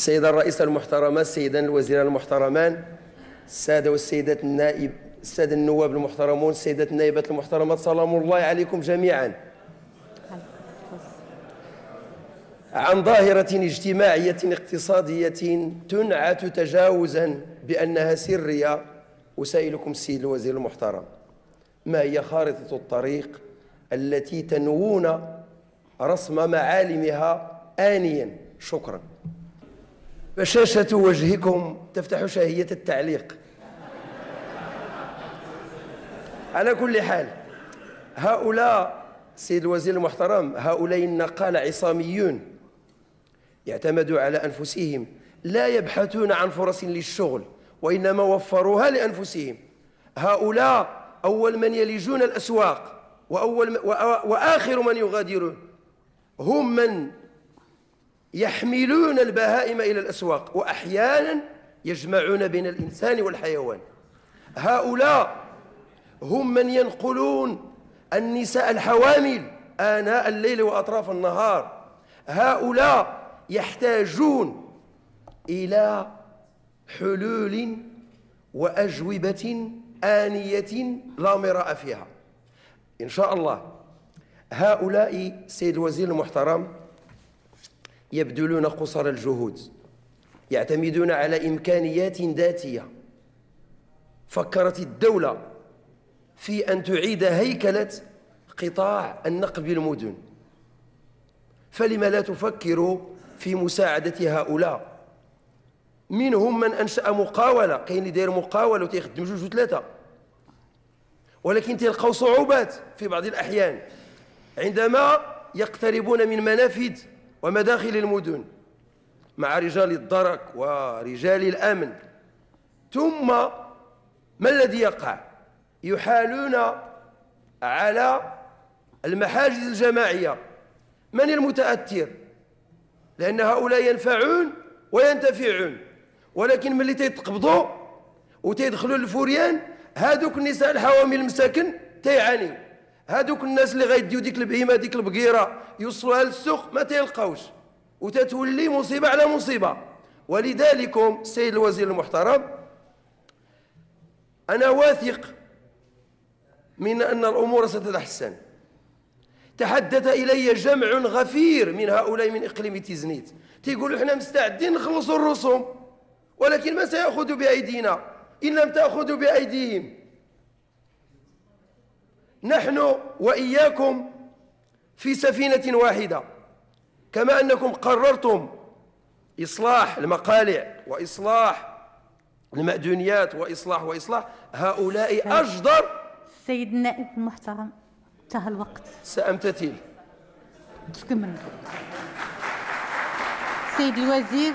السيدة الرئيسة المحترمة، السيدان الوزيران المحترمان، السادة والسيدات النائب، السادة النواب المحترمون، السيدات النائبات المحترمات، سلام الله عليكم جميعا. عن ظاهرة اجتماعية اقتصادية تنعت تجاوزا بأنها سرية، أسائلكم السيد الوزير المحترم، ما هي خارطة الطريق التي تنوون رسم معالمها آنيا؟ شكرا. بشاشة وجهكم تفتح شهية التعليق. على كل حال، هؤلاء السيد الوزير المحترم، هؤلاء النقالة عصاميون يعتمدوا على أنفسهم، لا يبحثون عن فرص للشغل وإنما وفروها لأنفسهم. هؤلاء أول من يلجون الأسواق وآخر من يغادرون، هم من يحملون البهائم إلى الأسواق وأحيانا يجمعون بين الإنسان والحيوان. هؤلاء هم من ينقلون النساء الحوامل آناء الليل وأطراف النهار. هؤلاء يحتاجون إلى حلول وأجوبة آنية لا مراء فيها إن شاء الله. هؤلاء سيد الوزير المحترم يبذلون قصارى الجهود، يعتمدون على إمكانيات ذاتية. فكرت الدولة في أن تعيد هيكلة قطاع النقل بالمدن، فلما لا تفكر في مساعدة هؤلاء؟ منهم من أنشأ مقاولة، كاين اللي داير مقاولة وتيخدم جوج وثلاثة، ولكن تلقاو صعوبات في بعض الأحيان عندما يقتربون من منافذ ومداخل المدن مع رجال الدرك ورجال الأمن. ثم ما الذي يقع؟ يحالون على المحاجز الجماعية. من المتأثر؟ لأن هؤلاء ينفعون وينتفعون، ولكن ملي تيتقبضوا وتيدخلوا للفوريان، هادوك النساء الحوامل المساكن تيعانيو، هادوك الناس اللي غيديو ديك البهيمه ديك البقيره يوصلوها للسوق ما تيلقاوش، وتتولي مصيبه على مصيبه. ولذلك السيد الوزير المحترم، انا واثق من ان الامور ستتحسن. تحدث الي جمع غفير من هؤلاء من اقليم تيزنيت، تيقولوا احنا مستعدين نخلصوا الرسوم، ولكن ما سيأخذوا بأيدينا إن لم تأخذوا بأيديهم. نحن وإياكم في سفينة واحدة، كما أنكم قررتم إصلاح المقالع وإصلاح المأذونيات وإصلاح هؤلاء أجدر. سيد النائب المحترم، انتهى الوقت. سأمتثل. تكمل. سيد الوزير.